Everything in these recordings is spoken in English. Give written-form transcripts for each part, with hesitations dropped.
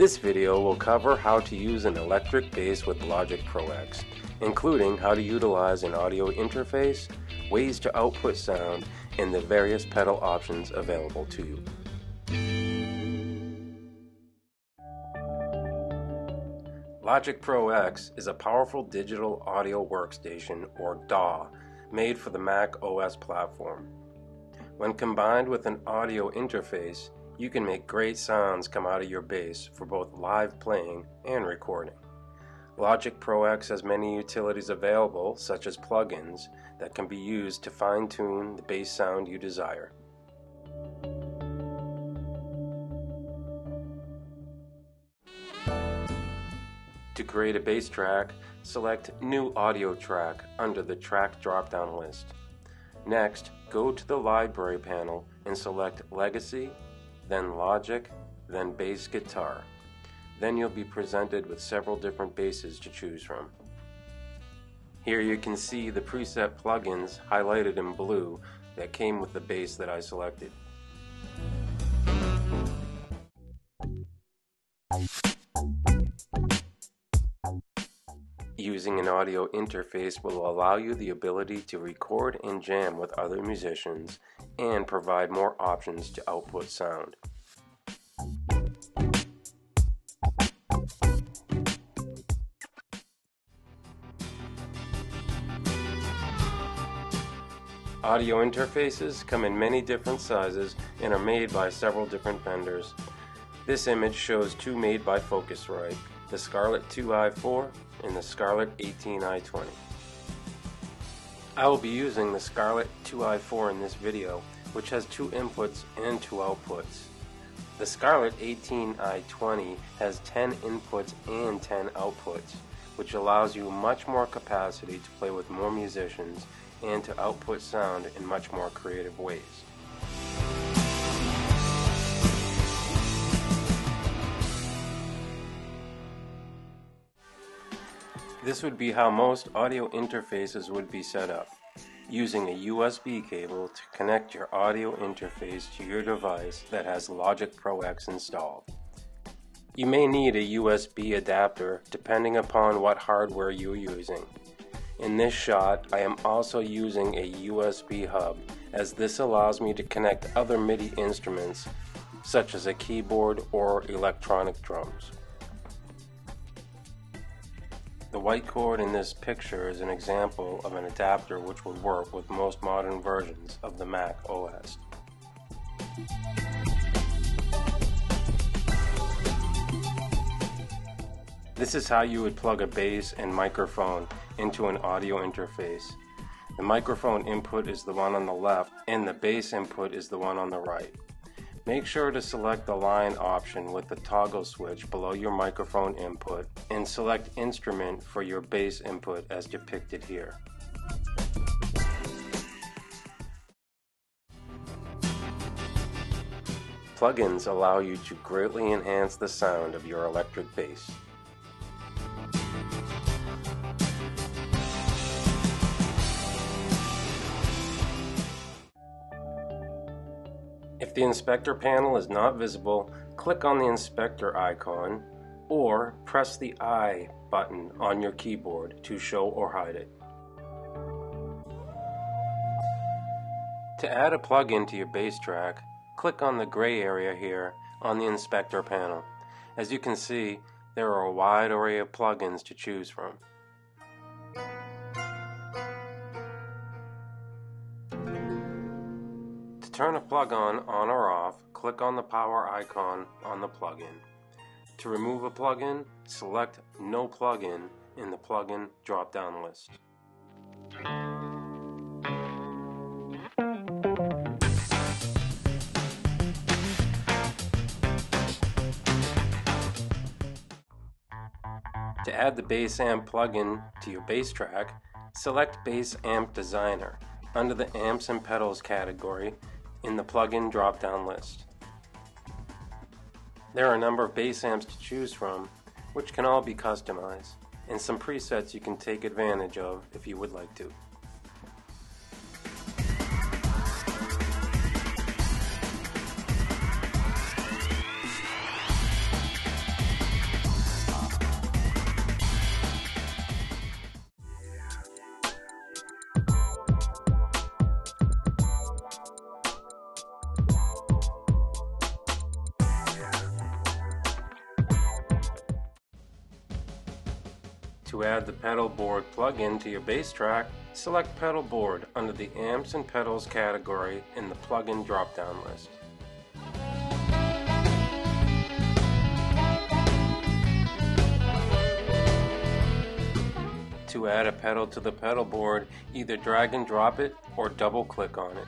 This video will cover how to use an electric bass with Logic Pro X, including how to utilize an audio interface, ways to output sound, and the various pedal options available to you. Logic Pro X is a powerful digital audio workstation, or DAW, made for the Mac OS platform. When combined with an audio interface, you can make great sounds come out of your bass for both live playing and recording. Logic Pro X has many utilities available, such as plugins, that can be used to fine-tune the bass sound you desire. To create a bass track, select New Audio Track under the Track drop-down list. Next, go to the Library panel and select Legacy, then Logic, then Bass Guitar. Then you'll be presented with several different basses to choose from. Here you can see the preset plugins highlighted in blue that came with the bass that I selected. Using an audio interface will allow you the ability to record and jam with other musicians and provide more options to output sound. Audio interfaces come in many different sizes and are made by several different vendors. This image shows two made by Focusrite, the Scarlett 2i4 and the Scarlett 18i20. I will be using the Scarlett 2i4 in this video, which has 2 inputs and 2 outputs. The Scarlett 18i20 has 10 inputs and 10 outputs, which allows you much more capacity to play with more musicians and to output sound in much more creative ways. This would be how most audio interfaces would be set up, using a USB cable to connect your audio interface to your device that has Logic Pro X installed. You may need a USB adapter depending upon what hardware you're using. In this shot, I am also using a USB hub, as this allows me to connect other MIDI instruments such as a keyboard or electronic drums. The white cord in this picture is an example of an adapter which would work with most modern versions of the Mac OS. This is how you would plug a bass and microphone into an audio interface. The microphone input is the one on the left and the bass input is the one on the right. Make sure to select the line option with the toggle switch below your microphone input and select instrument for your bass input as depicted here. Plugins allow you to greatly enhance the sound of your electric bass. If the inspector panel is not visible, click on the inspector icon or press the I button on your keyboard to show or hide it. To add a plugin to your bass track, click on the gray area here on the inspector panel. As you can see, there are a wide array of plugins to choose from. To turn a plug on or off, click on the power icon on the plugin. To remove a plugin, select No Plugin in the plugin drop-down list. To add the Bass Amp plugin to your bass track, select Bass Amp Designer under the Amps and Pedals category in the plugin drop-down list. There are a number of bass amps to choose from, which can all be customized, and some presets you can take advantage of if you would like to. To add the pedal board plug-in to your bass track, select pedal board under the amps and pedals category in the plug-in drop-down list. To add a pedal to the pedal board, either drag and drop it or double click on it.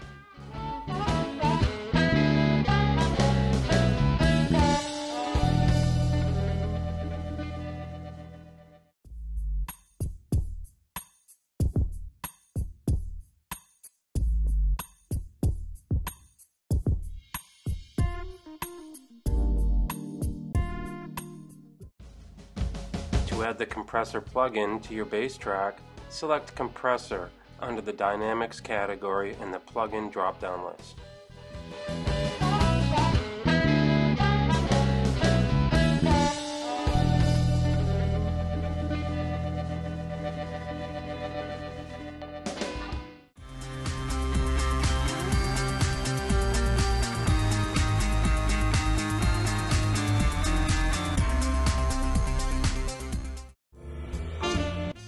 To add the compressor plug-in to your bass track, select Compressor under the Dynamics category in the plug-in drop-down list.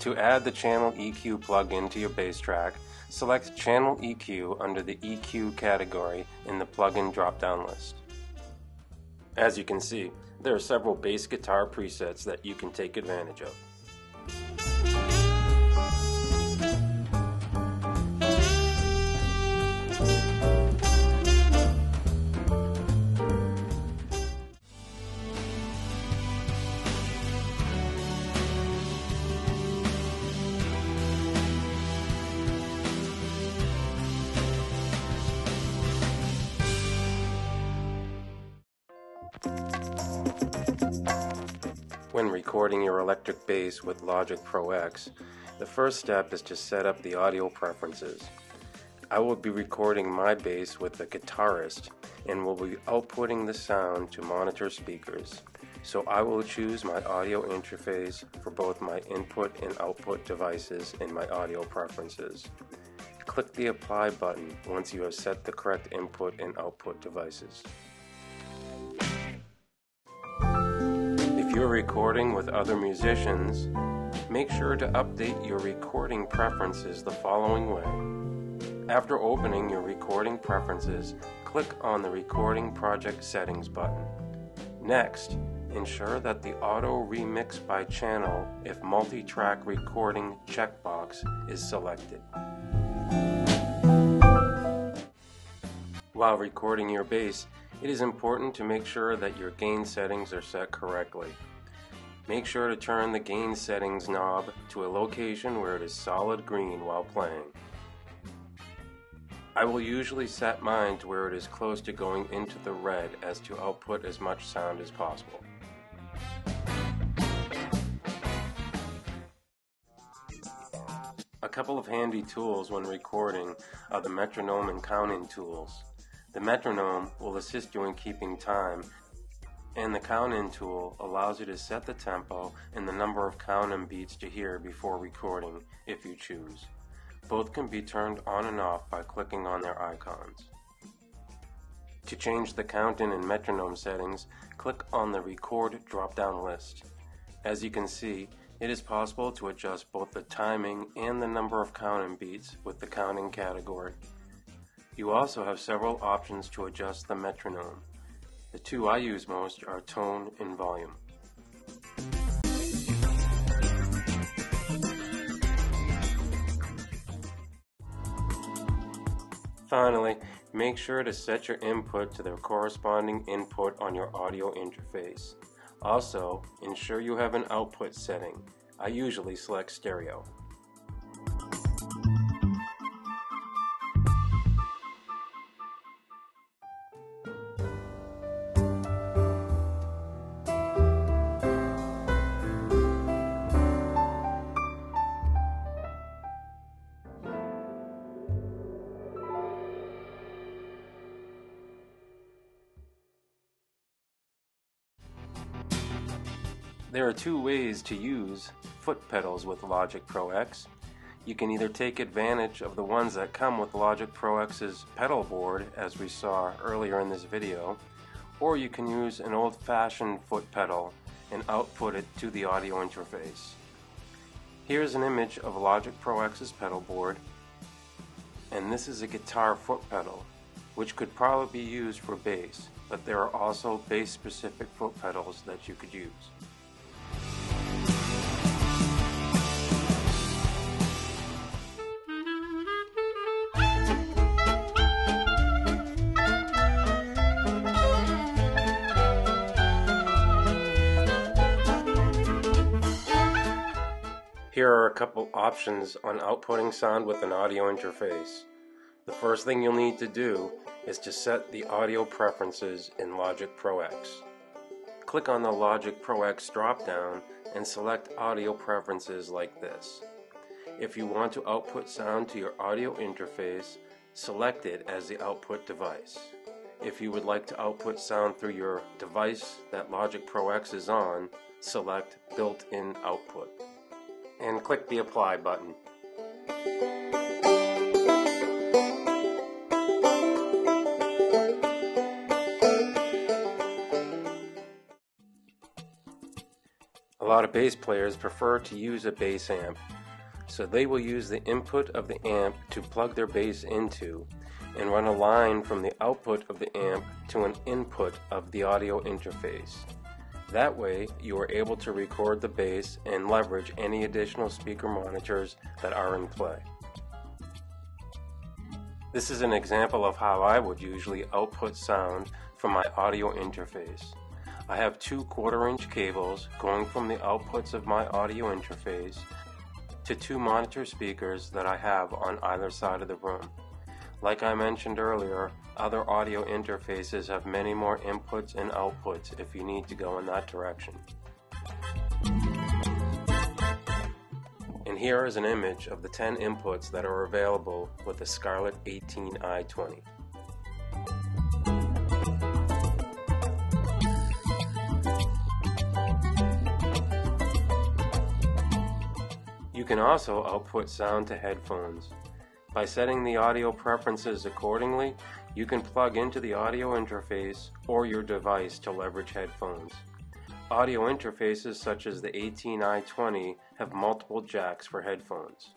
To add the Channel EQ plug-in to your bass track, select Channel EQ under the EQ category in the plug-in drop-down list. As you can see, there are several bass guitar presets that you can take advantage of. When recording your electric bass with Logic Pro X, the first step is to set up the audio preferences. I will be recording my bass with the Guitarist and will be outputting the sound to monitor speakers. So I will choose my audio interface for both my input and output devices in my audio preferences. Click the Apply button once you have set the correct input and output devices. If you're recording with other musicians, make sure to update your recording preferences the following way. After opening your recording preferences, click on the Recording Project Settings button. Next, ensure that the Auto Remix by Channel if multi-track recording checkbox is selected. While recording your bass, it is important to make sure that your gain settings are set correctly. Make sure to turn the gain settings knob to a location where it is solid green while playing. I will usually set mine to where it is close to going into the red as to output as much sound as possible. A couple of handy tools when recording are the metronome and count-in tools. The metronome will assist you in keeping time, and the count-in tool allows you to set the tempo and the number of count-in beats to hear before recording, if you choose. Both can be turned on and off by clicking on their icons. To change the count-in and metronome settings, click on the Record drop-down list. As you can see, it is possible to adjust both the timing and the number of count-in beats with the counting category. You also have several options to adjust the metronome. The two I use most are tone and volume. Finally, make sure to set your input to the corresponding input on your audio interface. Also, ensure you have an output setting. I usually select stereo. There are two ways to use foot pedals with Logic Pro X. You can either take advantage of the ones that come with Logic Pro X's pedal board, as we saw earlier in this video, or you can use an old-fashioned foot pedal and output it to the audio interface. Here's an image of Logic Pro X's pedal board, and this is a guitar foot pedal, which could probably be used for bass, but there are also bass-specific foot pedals that you could use. Here are a couple options on outputting sound with an audio interface. The first thing you'll need to do is to set the audio preferences in Logic Pro X. Click on the Logic Pro X drop-down and select Audio Preferences like this. If you want to output sound to your audio interface, select it as the output device. If you would like to output sound through your device that Logic Pro X is on, select Built-in Output, and click the Apply button. A lot of bass players prefer to use a bass amp, so they will use the input of the amp to plug their bass into and run a line from the output of the amp to an input of the audio interface. That way, you are able to record the bass and leverage any additional speaker monitors that are in play. This is an example of how I would usually output sound from my audio interface. I have two 1/4-inch cables going from the outputs of my audio interface to two monitor speakers that I have on either side of the room. Like I mentioned earlier, other audio interfaces have many more inputs and outputs if you need to go in that direction. And here is an image of the 10 inputs that are available with the Scarlett 18i20. You can also output sound to headphones. By setting the audio preferences accordingly, you can plug into the audio interface or your device to leverage headphones. Audio interfaces such as the 18i20 have multiple jacks for headphones.